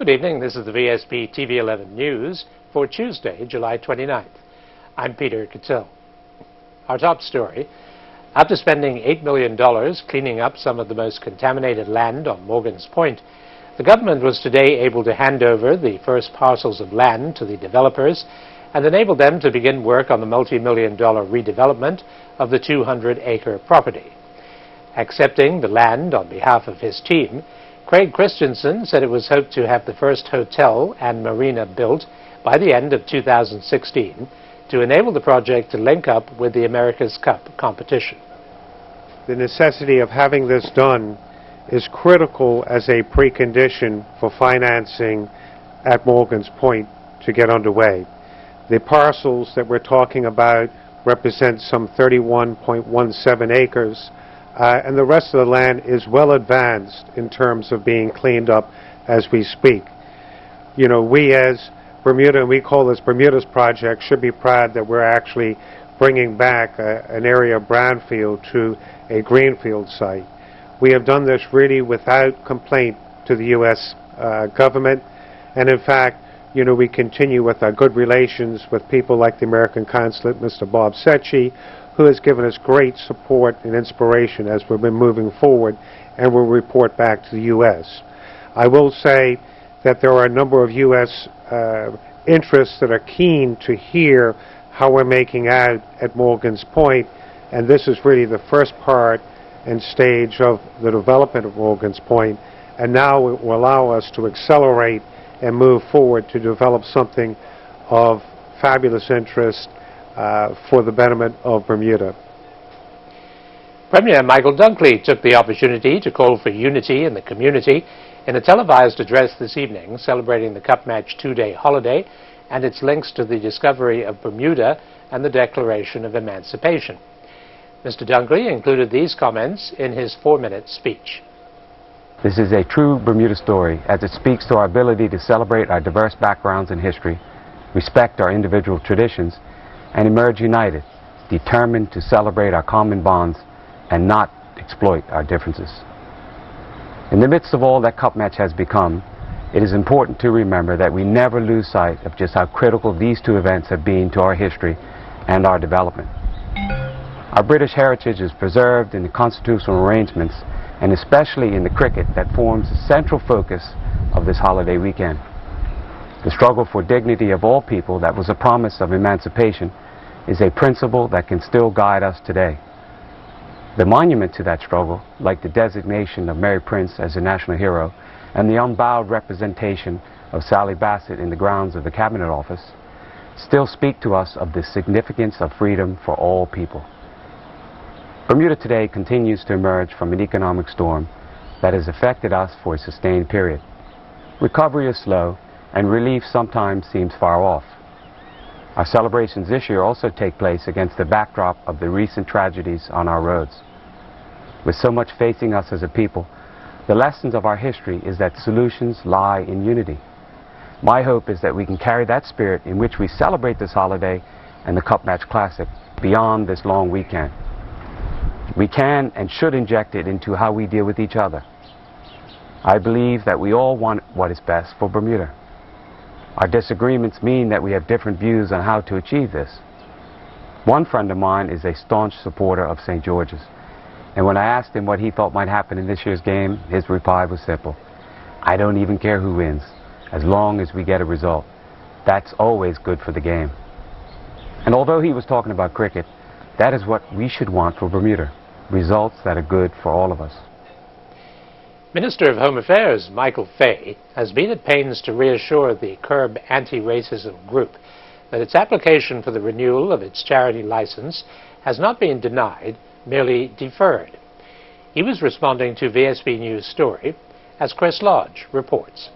Good evening, this is the Vsb Tv 11 News for Tuesday, July 29th. I'm Peter Cattell. Our top story: after spending $8 million cleaning up some of the most contaminated land on Morgan's Point, the government was today able to hand over the first parcels of land to the developers and enable them to begin work on the multi-million-dollar redevelopment of the 200-acre property. Accepting the land on behalf of his team, Craig Christensen said it was hoped to have the first hotel and marina built by the end of 2016 to enable the project to link up with the America's Cup competition. The necessity of having this done is critical as a precondition for financing at Morgan's Point to get underway. The parcels that we're talking about represent some 31.17 acres. And the rest of the land is well advanced in terms of being cleaned up as we speak. You know, we as Bermuda, and we call this Bermuda's project, should be proud that we're actually bringing back an area of brownfield to a greenfield site. We have done this really without complaint to the U.S. government, and in fact, you know, we continue with our good relations with people like the American Consulate, Mr. Bob Secchi, who has given us great support and inspiration as we've been moving forward, and will report back to the U.S. I will say that there are a number of U.S. interests that are keen to hear how we're making out at Morgan's Point, and this is really the first part and stage of the development of Morgan's Point, and now it will allow us to accelerate and move forward to develop something of fabulous interest for the betterment of Bermuda. Premier Michael Dunkley took the opportunity to call for unity in the community in a televised address this evening celebrating the Cup Match two-day holiday and its links to the discovery of Bermuda and the Declaration of Emancipation. Mr. Dunkley included these comments in his 4-minute speech. This is a true Bermuda story as it speaks to our ability to celebrate our diverse backgrounds and history, respect our individual traditions, and emerge united, determined to celebrate our common bonds and not exploit our differences. In the midst of all that Cup Match has become, it is important to remember that we never lose sight of just how critical these two events have been to our history and our development. Our British heritage is preserved in the constitutional arrangements, and especially in the cricket that forms the central focus of this holiday weekend. The struggle for dignity of all people that was a promise of emancipation is a principle that can still guide us today. The monument to that struggle, like the designation of Mary Prince as a national hero and the unbowed representation of Sally Bassett in the grounds of the Cabinet Office, still speak to us of the significance of freedom for all people. Bermuda today continues to emerge from an economic storm that has affected us for a sustained period. Recovery is slow, and relief sometimes seems far off. Our celebrations this year also take place against the backdrop of the recent tragedies on our roads. With so much facing us as a people, the lessons of our history is that solutions lie in unity. My hope is that we can carry that spirit in which we celebrate this holiday and the Cup Match Classic beyond this long weekend. We can and should inject it into how we deal with each other. I believe that we all want what is best for Bermuda. Our disagreements mean that we have different views on how to achieve this. One friend of mine is a staunch supporter of St. George's, and when I asked him what he thought might happen in this year's game, his reply was simple: I don't even care who wins, as long as we get a result. That's always good for the game. And although he was talking about cricket, that is what we should want for Bermuda, results that are good for all of us. Minister of Home Affairs Michael Fay has been at pains to reassure the Curb Anti-Racism group that its application for the renewal of its charity license has not been denied, merely deferred. He was responding to Vsb News story as Chris Lodge reports.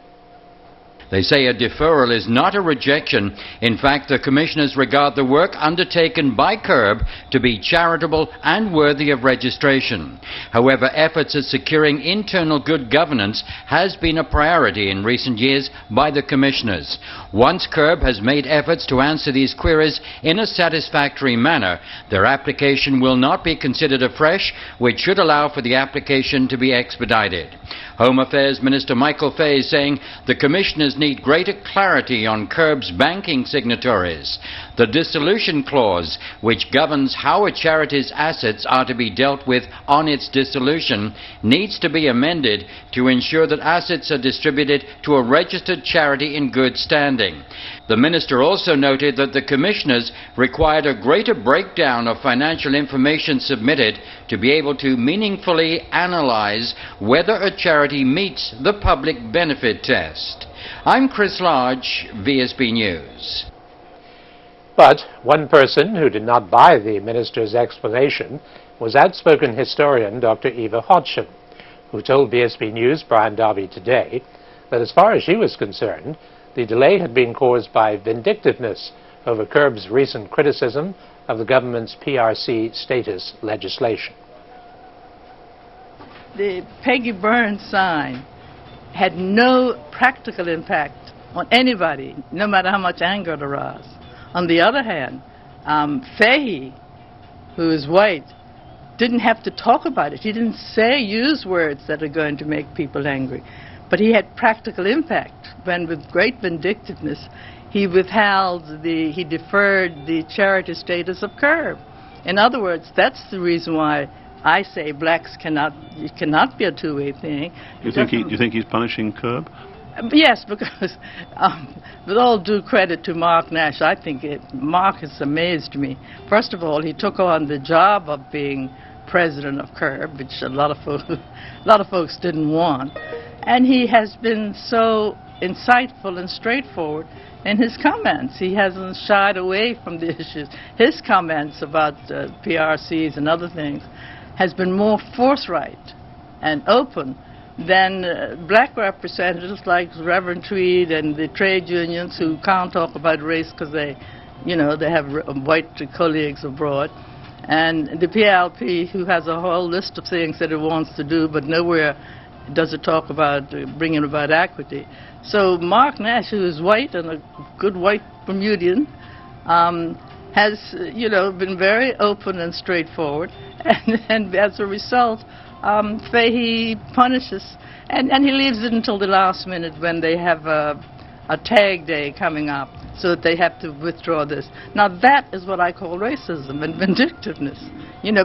They say a deferral is not a rejection. In fact, the commissioners regard the work undertaken by CURB to be charitable and worthy of registration. However, efforts at securing internal good governance has been a priority in recent years by the commissioners. Once CURB has made efforts to answer these queries in a satisfactory manner, their application will not be considered afresh, which should allow for the application to be expedited. Home Affairs Minister Michael Fay is saying the commissioners need greater clarity on CURB's banking signatories. The dissolution clause, which governs how a charity's assets are to be dealt with on its dissolution, needs to be amended to ensure that assets are distributed to a registered charity in good standing. The minister also noted that the commissioners required a greater breakdown of financial information submitted to be able to meaningfully analyze whether a charity meets the public benefit test. I'm Chris Lodge, Vsb News. But one person who did not buy the minister's explanation was outspoken historian Dr. Eva Hodgson, who told Vsb News' Brian Darby today that as far as she was concerned, the delay had been caused by vindictiveness over CURB's recent criticism of the government's PRC status legislation. The Peggy Burns sign had no practical impact on anybody, no matter how much anger it aroused. On the other hand, Fahey, who is white, didn't have to talk about it. He didn't use words that are going to make people angry. But he had practical impact when, with great vindictiveness, he he deferred the charity status of CURB. In other words, that's the reason why I say blacks cannot be a two-way thing. You think he's punishing CURB? Yes, because with all due credit to Mark Nash, I think Mark has amazed me. First of all, he took on the job of being president of CURB, which a lot of folks didn't want. And he has been so insightful and straightforward in his comments. He hasn't shied away from the issues. His comments about PRCs and other things has been more forthright and open than black representatives like Reverend Tweed and the trade unions who can't talk about race because they have white colleagues abroad, and the PLP who has a whole list of things that it wants to do, but nowhere does it talk about bringing about equity. So Mark Nash, who is white and a good white Bermudian, has been very open and straightforward, and as a result, Fahey punishes, and he leaves it until the last minute when they have a tag day coming up, so that they have to withdraw this. Now that is what I call racism and vindictiveness.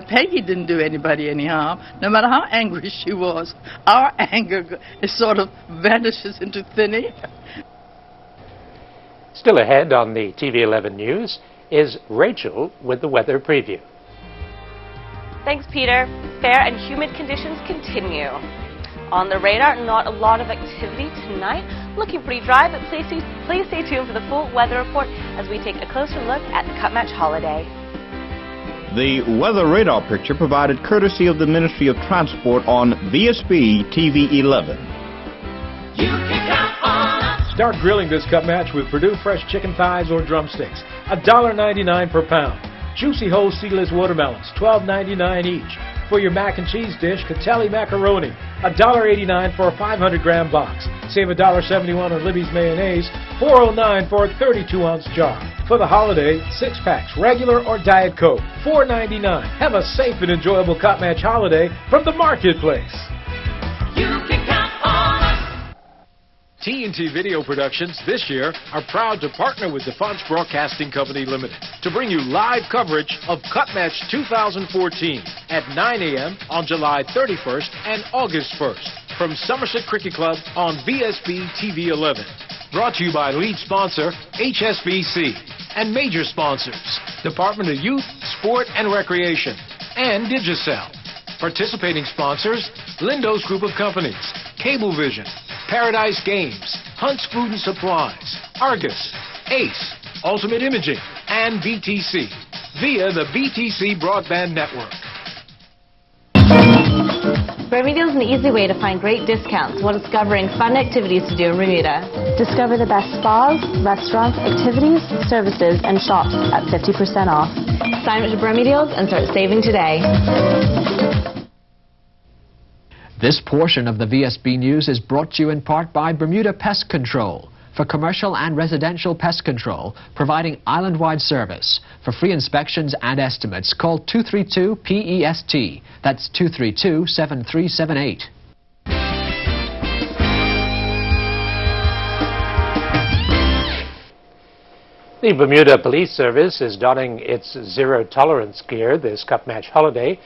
Peggy didn't do anybody any harm, no matter how angry she was. Our anger sort of vanishes into thin air. Still ahead on the TV 11 News is Rachel with the weather preview. Thanks, Peter. Fair and humid conditions continue. On the radar, not a lot of activity tonight. Looking pretty dry, but please stay tuned for the full weather report as we take a closer look at the Cup Match holiday. The weather radar picture provided courtesy of the Ministry of Transport on Vsb Tv 11. You can count on us. Start grilling this Cup Match with Purdue fresh chicken thighs or drumsticks. $1.99 per pound. Juicy whole seedless watermelons, $12.99 each. For your mac and cheese dish, Catelli macaroni, $1.89 for a 500-gram box. Save $1.71 on Libby's mayonnaise, $4.09 for a 32-ounce jar. For the holiday, 6-packs, regular or Diet Coke, $4.99. Have a safe and enjoyable Cup Match holiday from the marketplace. You can count on us. TNT Video Productions this year are proud to partner with DeFonts Broadcasting Company Limited to bring you live coverage of Cup Match 2014 at 9 a.m. on July 31st and August 1st from Somerset Cricket Club on Vsb Tv 11. Brought to you by lead sponsor HSBC and major sponsors Department of Youth, Sport and Recreation and Digicel. Participating sponsors Lindo's Group of Companies, Cablevision, Paradise Games, Hunt's Food and Supplies, Argus, Ace, Ultimate Imaging, and BTC via the BTC Broadband Network. Bermuda is an easy way to find great discounts while discovering fun activities to do in Bermuda. Discover the best spas, restaurants, activities, services, and shops at 50% off. Sign up to Bermuda and start saving today. This portion of the VSB News is brought to you in part by Bermuda Pest Control. For commercial and residential pest control, providing island-wide service. For free inspections and estimates, call 232-PEST. That's 232-7378. The Bermuda Police Service is donning its zero-tolerance gear this Cup Match holiday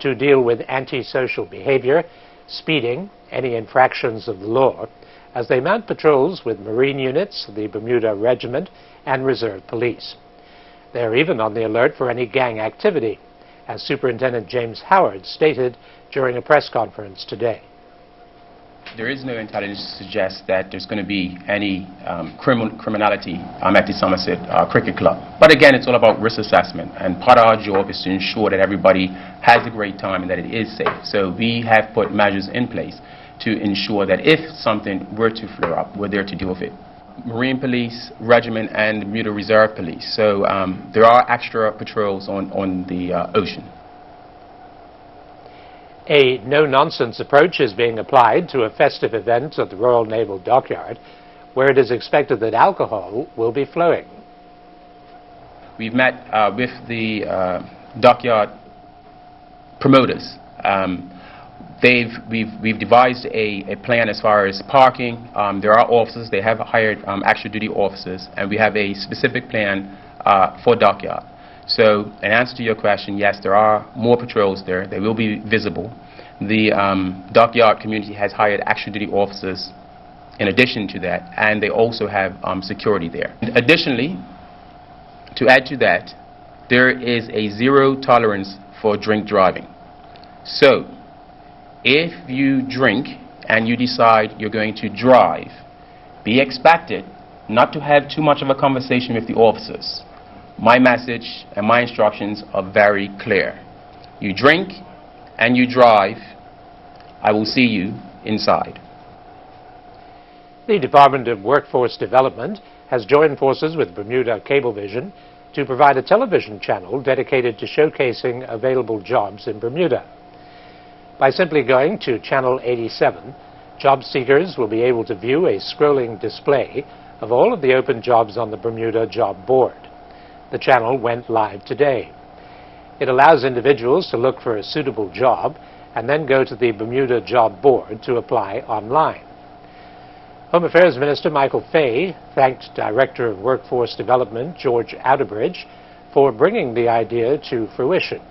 to deal with antisocial behavior, speeding, any infractions of the law, as they mount patrols with Marine units, the Bermuda Regiment, and Reserve Police. They are even on the alert for any gang activity, as Superintendent James Howard stated during a press conference today. There is no intelligence to suggest that there's going to be any criminality at the Somerset Cricket Club. But again, it's all about risk assessment, and part of our job is to ensure that everybody has a great time and that it is safe. So we have put measures in place to ensure that if something were to flare up, we're there to deal with it. Marine Police, Regiment, and Bermuda Reserve Police. So there are extra patrols on the ocean. A no-nonsense approach is being applied to a festive event at the Royal Naval Dockyard, where it is expected that alcohol will be flowing. We've met with the dockyard promoters. We've devised a plan as far as parking. There are officers. They have hired extra duty officers, and we have a specific plan for dockyard. So, in answer to your question, yes, there are more patrols there. They will be visible. The dockyard community has hired extra duty officers in addition to that, and they also have security there. Additionally, to add to that, there is a zero tolerance for drink driving. So, if you drink and you decide you're going to drive, be expected not to have too much of a conversation with the officers. My message and my instructions are very clear. You drink and you drive, I will see you inside. The Department of Workforce Development has joined forces with Bermuda Cablevision to provide a television channel dedicated to showcasing available jobs in Bermuda. By simply going to Channel 87, job seekers will be able to view a scrolling display of all of the open jobs on the Bermuda Job Board. The channel went live today. It allows individuals to look for a suitable job and then go to the Bermuda Job Board to apply online. Home Affairs Minister Michael Fay thanked Director of Workforce Development George Outerbridge for bringing the idea to fruition,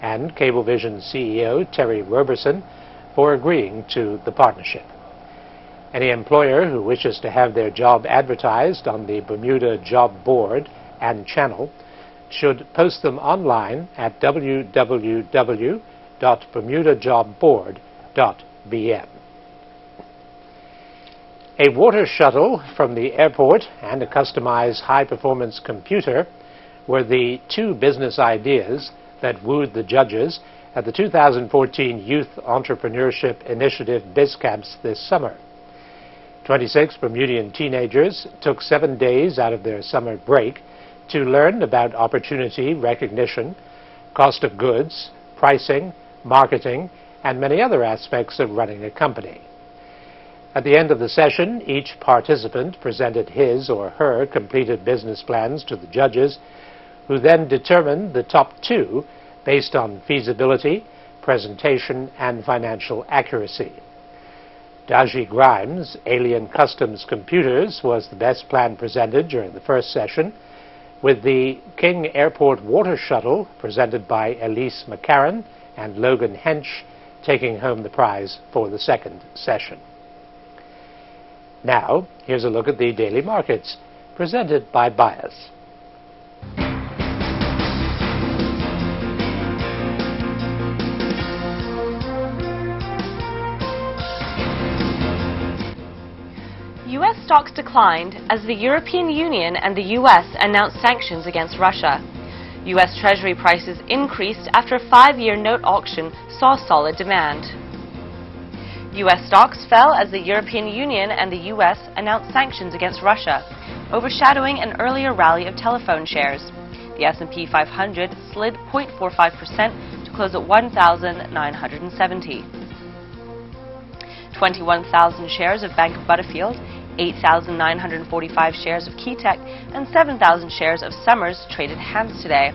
and Cablevision CEO Terry Roberson for agreeing to the partnership. Any employer who wishes to have their job advertised on the Bermuda Job Board and channel should post them online at www.bermudajobboard.bm. A water shuttle from the airport and a customized high-performance computer were the two business ideas that wooed the judges at the 2014 Youth Entrepreneurship Initiative BizCamps this summer. 26 Bermudian teenagers took 7 days out of their summer break to learn about opportunity recognition, cost of goods, pricing, marketing, and many other aspects of running a company. At the end of the session, each participant presented his or her completed business plans to the judges, who then determined the top two based on feasibility, presentation, and financial accuracy. Daji Grimes' Alien Customs Computers was the best plan presented during the first session, with the King Airport Water Shuttle presented by Elise McCarran and Logan Hench taking home the prize for the second session. Now, here's a look at the daily markets, presented by Bias. U.S. stocks declined as the European Union and the U.S. announced sanctions against Russia. U.S. Treasury prices increased after a 5-year note auction saw solid demand. U.S. stocks fell as the European Union and the U.S. announced sanctions against Russia, overshadowing an earlier rally of telephone shares. The S&P 500 slid 0.45% to close at 1,970. 21,000 shares of Bank of Butterfield, 8,945 shares of Keytech, and 7,000 shares of Summers traded hands today.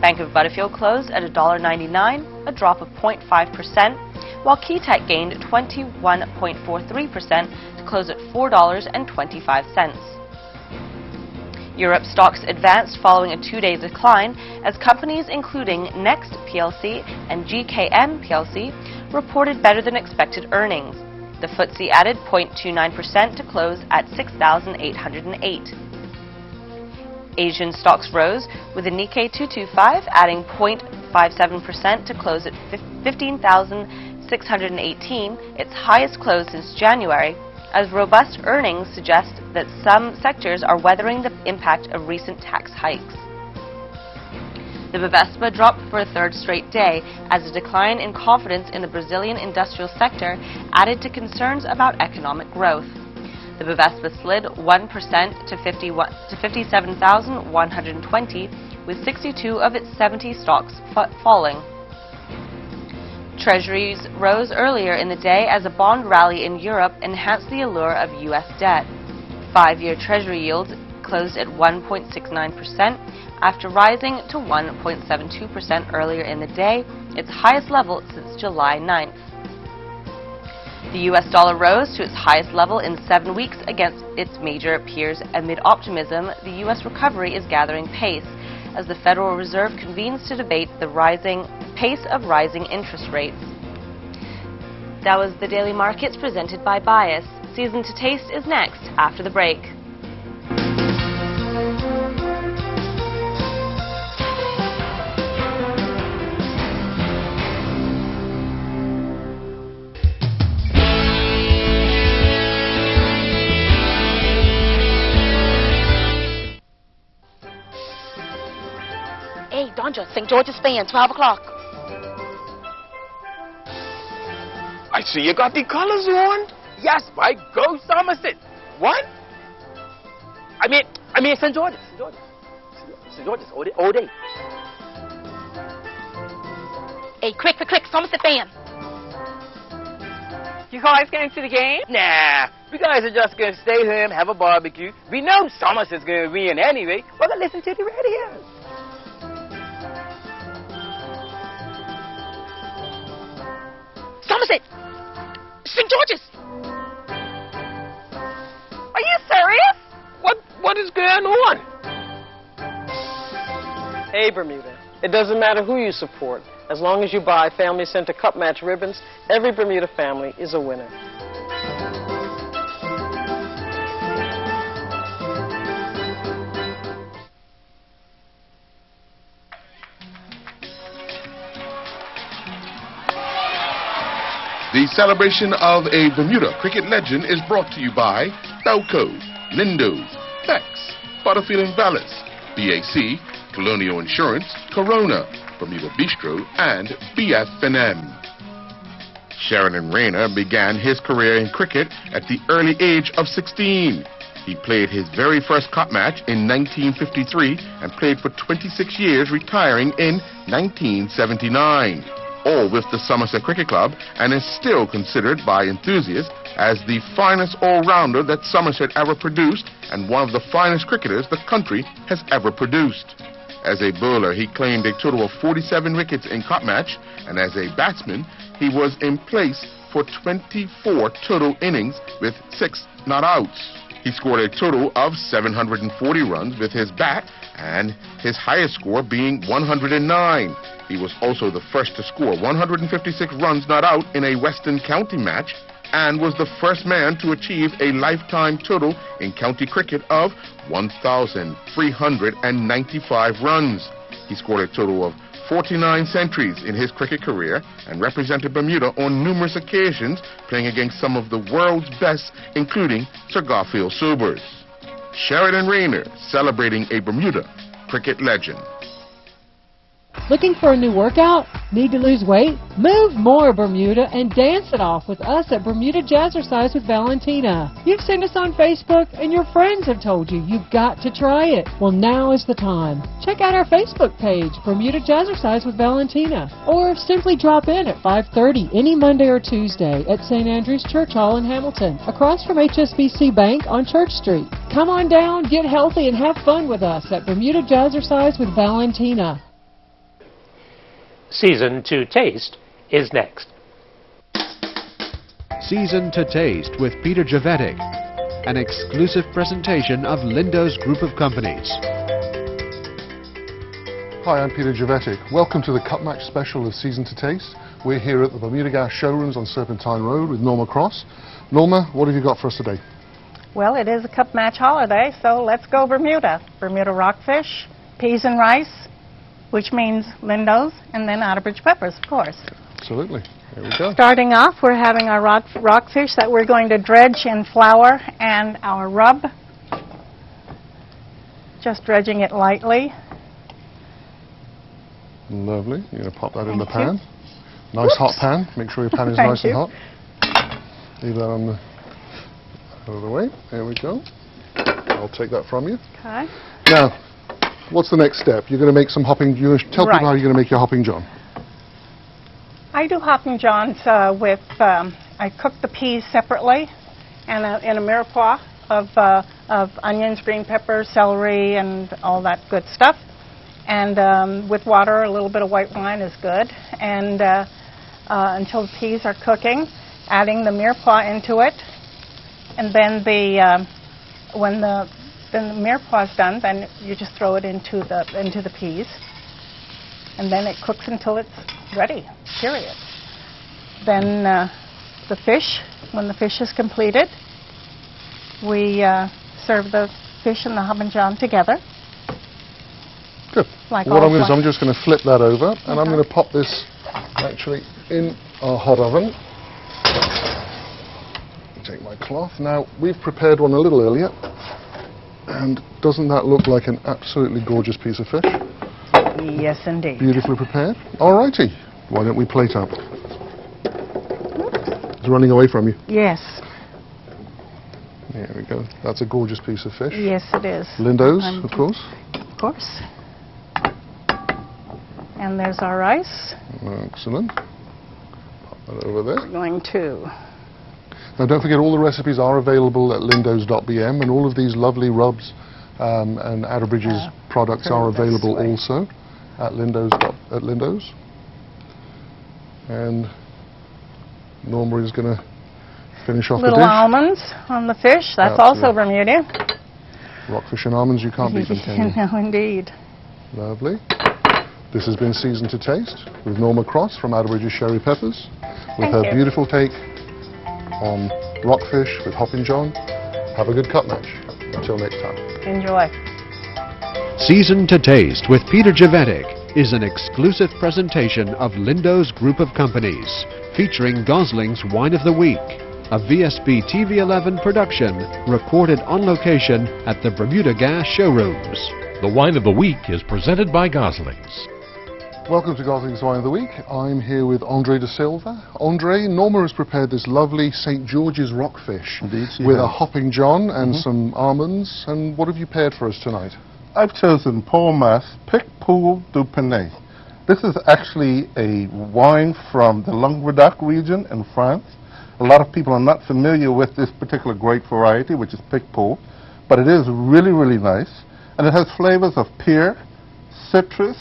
Bank of Butterfield closed at $1.99, a drop of 0.5%, while Keytech gained 21.43% to close at $4.25. Europe stocks advanced following a 2-day decline as companies including Next plc and GKN plc reported better than expected earnings. The FTSE added 0.29% to close at 6,808. Asian stocks rose, with the Nikkei 225 adding 0.57% to close at 15,618, its highest close since January, as robust earnings suggest that some sectors are weathering the impact of recent tax hikes. The Vsb dropped for a third straight day as a decline in confidence in the Brazilian industrial sector added to concerns about economic growth. The Vsb slid 1% to 57,120, with 62 of its 70 stocks falling. Treasuries rose earlier in the day as a bond rally in Europe enhanced the allure of U.S. debt. 5-year Treasury yields closed at 1.69% after rising to 1.72% earlier in the day, its highest level since July 9th. The U.S. dollar rose to its highest level in 7 weeks against its major peers. Amid optimism, the U.S. recovery is gathering pace as the Federal Reserve convenes to debate the pace of rising interest rates. That was the Daily Markets presented by Bias. Season to Taste is next after the break. Hey, Donja, St. George's fan, 12 o'clock. I see you got the colors on. Yes, by go Somerset. What? I mean St. George's. St. George's, all day. Hey, quick, Somerset fan. You guys came to the game? Nah, we guys are just going to stay home, have a barbecue. We know Somerset's going to win anyway. We're going to listen to the radio. Somerset! St. George's! Are you serious? What is going on? Hey, Bermuda. It doesn't matter who you support. As long as you buy Family Center Cup Match ribbons, every Bermuda family is a winner. The celebration of a Bermuda cricket legend is brought to you by Belco, Lindo's, Bex, Butterfield & Vallis, BAC, Colonial Insurance, Corona, Bermuda Bistro, and BF&M. Sheridan Rayner began his career in cricket at the early age of 16. He played his very first cup match in 1953 and played for 26 years, retiring in 1979. All with the Somerset Cricket Club, and is still considered by enthusiasts as the finest all-rounder that Somerset ever produced and one of the finest cricketers the country has ever produced. As a bowler, he claimed a total of 47 wickets in cup match, and as a batsman, he was in place for 24 total innings with 6 not-outs. He scored a total of 740 runs with his bat, and his highest score being 109. He was also the first to score 156 runs not out in a Western County match, and was the first man to achieve a lifetime total in county cricket of 1,395 runs. He scored a total of 49 centuries in his cricket career and represented Bermuda on numerous occasions, playing against some of the world's best, including Sir Garfield Sobers. Sheridan Rayner, celebrating a Bermuda cricket legend. Looking for a new workout? Need to lose weight? Move more, Bermuda, and dance it off with us at Bermuda Jazzercise with Valentina. You've seen us on Facebook, and your friends have told you you've got to try it. Well, now is the time. Check out our Facebook page, Bermuda Jazzercise with Valentina, or simply drop in at 5:30 any Monday or Tuesday at St. Andrew's Church Hall in Hamilton, across from HSBC Bank on Church Street. Come on down, get healthy, and have fun with us at Bermuda Jazzercise with Valentina. Season to Taste is next. Season to Taste with Peter Javetic, an exclusive presentation of Lindo's Group of Companies. Hi, I'm Peter Javetic. Welcome to the Cup Match special of Season to Taste. We're here at the Bermuda Gas showrooms on Serpentine Road with Norma Cross. Norma, what have you got for us today? Well, it is a Cup Match holiday, so let's go Bermuda. Bermuda rockfish, peas and rice, which means Lindo's, and then Outerbridge peppers, of course. Absolutely. Here we go. Starting off, we're having our rockfish that we're going to dredge in flour and our rub. Just dredging it lightly. Lovely. You're going to pop that in the pan. Nice hot pan. Make sure your pan is nice and hot. Leave that on the out of the way. There we go. I'll take that from you. Okay. Now, what's the next step? You're going to make some hopping. You're going to tell people how you're going to make your hopping john. I do hopping johns with. I cook the peas separately, and in a mirepoix of onions, green peppers, celery, and all that good stuff. And with water, a little bit of white wine is good. And until the peas are cooking, adding the mirepoix into it, and then when the mirepoix is done, then you just throw it into the peas, and then it cooks until it's ready. Period. Then the fish, when the fish is completed, we serve the fish and the hopping john together. Good. Like what I'm going to do is I'm just going to flip that over, and I'm going to pop this actually in our hot oven. Take my cloth. Now, we've prepared one a little earlier, and doesn't that look like an absolutely gorgeous piece of fish? Yes, indeed. Beautifully prepared. All righty. Why don't we plate up? It's running away from you. Yes. There we go. That's a gorgeous piece of fish. Yes, it is. Lindo's, of course. Of course. And there's our rice. Excellent. Pop that over there. We're going to... Now, don't forget, all the recipes are available at lindos.bm, and all of these lovely rubs and Outerbridge's products are available also at Lindos. And Norma is going to finish off the dish. Little almonds on the fish. That's also Bermuda. Rockfish and almonds, you can't beat them, can you? No, indeed. Lovely. This has been Season to Taste with Norma Cross from Outerbridge's Sherry Peppers, with her beautiful take on rockfish with hopping john. Have a good cup match. Until next time. Enjoy. Season to Taste with Peter Javetic is an exclusive presentation of Lindo's Group of Companies, featuring Gosling's Wine of the Week, a Vsb TV 11 production recorded on location at the Bermuda Gas showrooms. The Wine of the Week is presented by Gosling's. Welcome to Gosling's Wine of the Week. I'm here with Andre de Silva. Andre, Norma has prepared this lovely St. George's rockfish with a hopping john and some almonds. And what have you paired for us tonight? I've chosen Paul Mas Picpoul du Penay. This is actually a wine from the Languedoc region in France. A lot of people are not familiar with this particular grape variety, which is Picpoul, but it is really, really nice. And it has flavors of pear, citrus,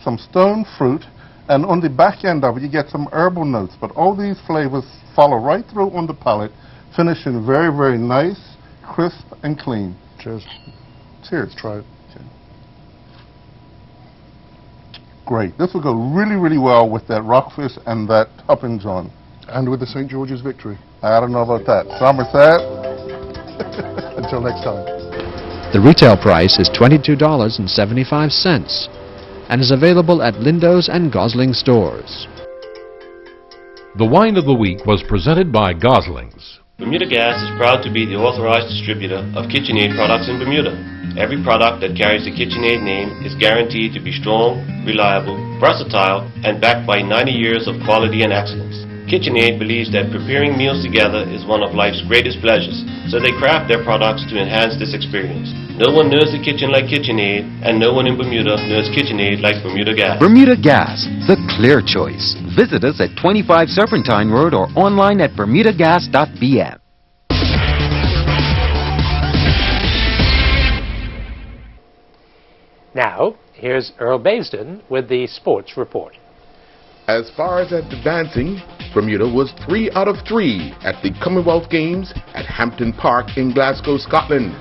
some stone fruit, and on the back end of it you get some herbal notes. But all these flavors follow right through on the palate, finishing very, very nice, crisp, and clean. Cheers. Cheers. Try it. Great. This will go really, really well with that rockfish and that hopping john. And with the St. George's victory. I don't know about that. Somerset. Until next time. The retail price is $22.75 and is available at Lindo's and Gosling stores. The Wine of the Week was presented by Gosling's. Bermuda Gas is proud to be the authorized distributor of KitchenAid products in Bermuda. Every product that carries the KitchenAid name is guaranteed to be strong, reliable, versatile, and backed by 90 years of quality and excellence. KitchenAid believes that preparing meals together is one of life's greatest pleasures, so they craft their products to enhance this experience. No one knows the kitchen like KitchenAid, and no one in Bermuda knows KitchenAid like Bermuda Gas. Bermuda Gas, the clear choice. Visit us at 25 Serpentine Road or online at bermudagas.bm. Now, here's Earl Baisden with the Sports Report. As far as advancing, Bermuda was 3 out of 3 at the Commonwealth Games at Hampton Park in Glasgow, Scotland.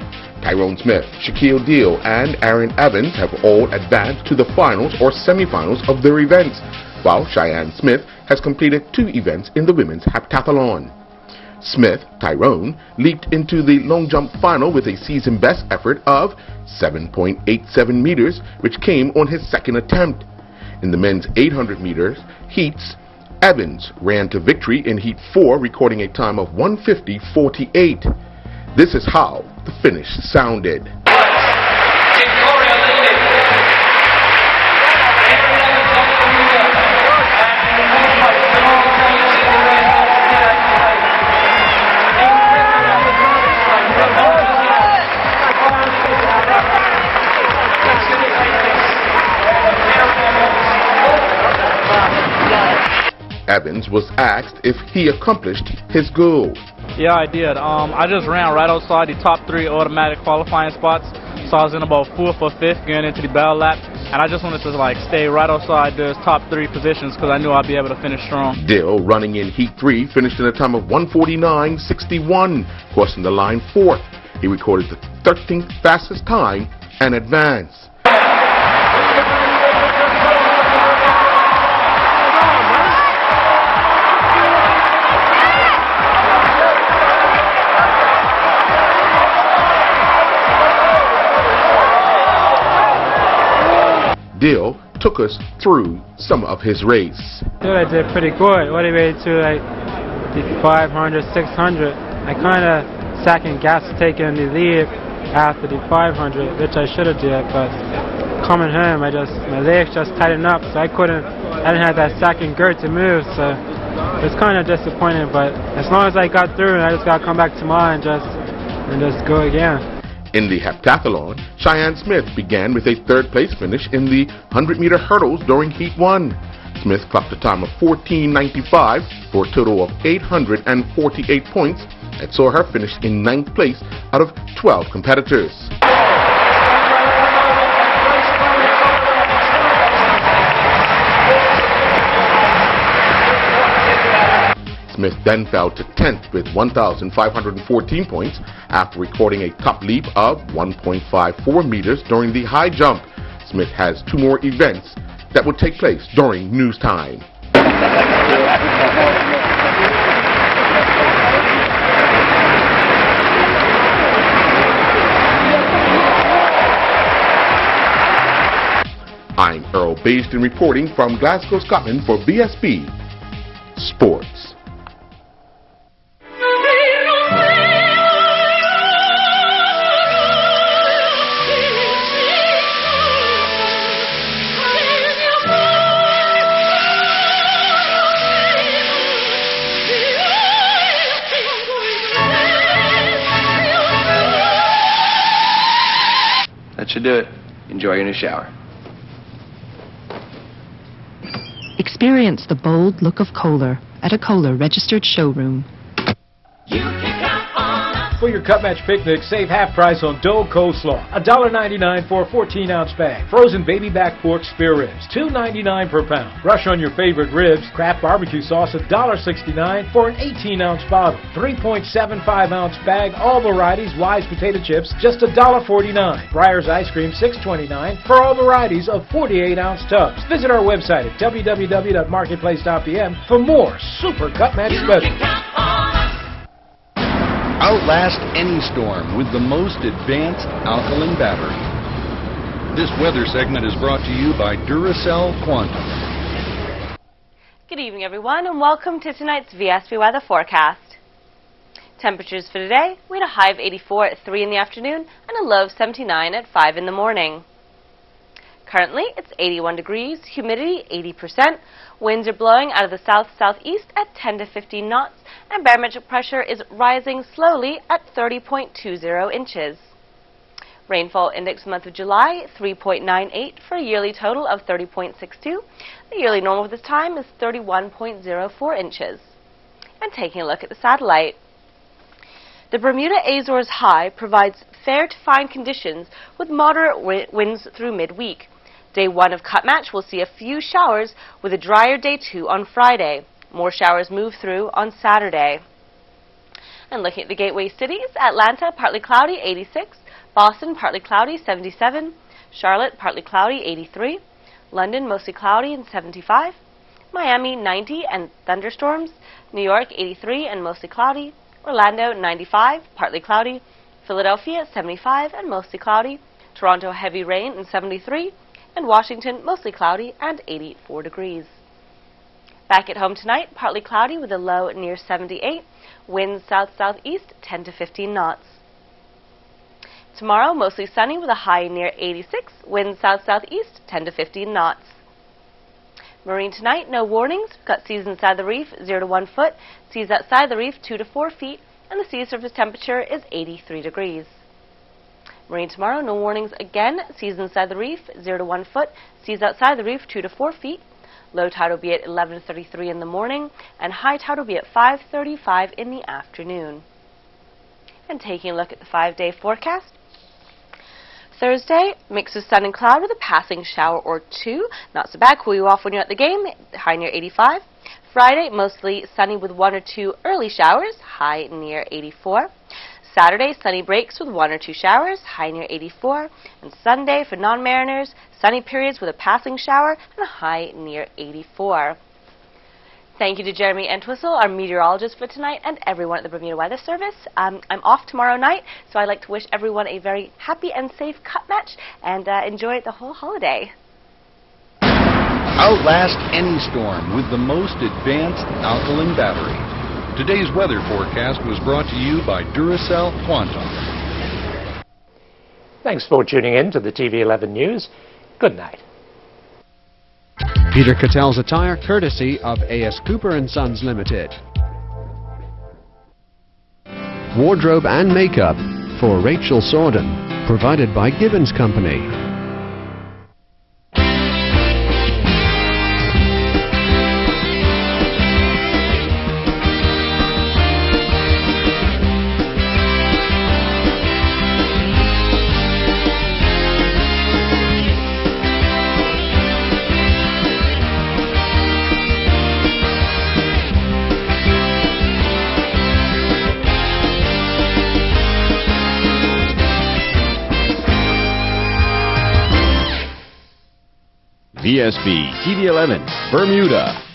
Tyrone Smith, Shaquille O'Neal, and Aaron Evans have all advanced to the finals or semifinals of their events, while Cheyenne Smith has completed 2 events in the women's heptathlon. Smith, Tyrone, leaped into the long jump final with a season best effort of 7.87 meters, which came on his second attempt. In the men's 800 meters heats, Evans ran to victory in Heat 4, recording a time of 1:50.48. This is how the finish sounded. Evans was asked if he accomplished his goal. Yeah, I did. I just ran right outside the top 3 automatic qualifying spots, so I was in about 4th or 5th going into the bell lap, and I just wanted to stay right outside those top 3 positions because I knew I'd be able to finish strong. Dill, running in Heat 3, finished in a time of 1:49.61, crossing the line 4th. He recorded the 13th fastest time and advanced. Dill took us through some of his race. I did pretty good. All the way to the 500, 600. I kind of second guessed taking the lead after the 500, which I should have did, but coming home, my legs just tightened up, so I didn't have that second girth to move, so it was kind of disappointing, but as long as I got through, I just got to come back tomorrow and just go again. In the heptathlon, Cheyenne Smith began with a 3rd place finish in the 100-meter hurdles during Heat 1. Smith clocked a time of 14:95 for a total of 848 points that saw her finish in 9th place out of 12 competitors. Smith then fell to 10th with 1,514 points after recording a top leap of 1.54 meters during the high jump. Smith has 2 more events that will take place during news time. I'm Earl Baisden reporting from Glasgow, Scotland for Vsb Sports. That should do it. Enjoy your new shower. Experience the bold look of Kohler at a Kohler registered showroom. For your cut match picnic, save half price on Dole coleslaw. $1.99 for a 14-ounce bag. Frozen baby back pork spare ribs, $2.99 per pound. Rush on your favorite ribs. Kraft barbecue sauce, $1.69 for an 18-ounce bottle. 3.75-ounce bag, all varieties, Wise potato chips, just $1.49. Breyer's ice cream, $6.29 for all varieties of 48-ounce tubs. Visit our website at www.marketplace.pm for more super cut match specials. Outlast any storm with the most advanced alkaline battery. This weather segment is brought to you by Duracell Quantum. Good evening, everyone, and welcome to tonight's VSB weather forecast. Temperatures for today, we had a high of 84 at 3 in the afternoon and a low of 79 at 5 in the morning. Currently, it's 81 degrees, humidity 80%, winds are blowing out of the south-southeast at 10 to 15 knots, and barometric pressure is rising slowly at 30.20 inches. Rainfall index for the month of July, 3.98 for a yearly total of 30.62. The yearly normal for this time is 31.04 inches. And taking a look at the satellite. The Bermuda Azores High provides fair to fine conditions with moderate winds through midweek. Day 1 of cut match will see a few showers with a drier day 2 on Friday. More showers move through on Saturday. And looking at the gateway cities, Atlanta partly cloudy 86, Boston partly cloudy 77, Charlotte partly cloudy 83, London mostly cloudy and 75, Miami 90 and thunderstorms, New York 83 and mostly cloudy, Orlando 95, partly cloudy, Philadelphia 75 and mostly cloudy, Toronto heavy rain and 73, and Washington mostly cloudy and 84 degrees. Back at home tonight, partly cloudy with a low near 78, winds south-southeast 10 to 15 knots. Tomorrow, mostly sunny with a high near 86, winds south-southeast 10 to 15 knots. Marine tonight, no warnings. We've got seas inside the reef 0 to 1 foot, seas outside the reef 2 to 4 feet, and the sea surface temperature is 83 degrees. Marine tomorrow, no warnings again. Seas inside the reef 0 to 1 foot, seas outside the reef 2 to 4 feet. Low tide will be at 11:33 in the morning, and high tide will be at 5:35 in the afternoon. And taking a look at the 5-day forecast. Thursday, mix of sun and cloud with a passing shower or two. Not so bad, cool you off when you're at the game, high near 85. Friday, mostly sunny with 1 or 2 early showers, high near 84. Saturday, sunny breaks with 1 or 2 showers, high near 84. And Sunday, for non-mariners, sunny periods with a passing shower and a high near 84. Thank you to Jeremy Entwistle, our meteorologist for tonight, and everyone at the Bermuda Weather Service. I'm off tomorrow night, so I'd like to wish everyone a very happy and safe cut match, and enjoy the whole holiday. Outlast any storm with the most advanced alkaline battery. Today's weather forecast was brought to you by Duracell Quantum. Thanks for tuning in to the TV 11 News. Good night. Peter Cattell's attire courtesy of A.S. Cooper & Sons Limited. Wardrobe and makeup for Rachel Sorden, provided by Gibbons Company. Vsb Tv 11, Bermuda.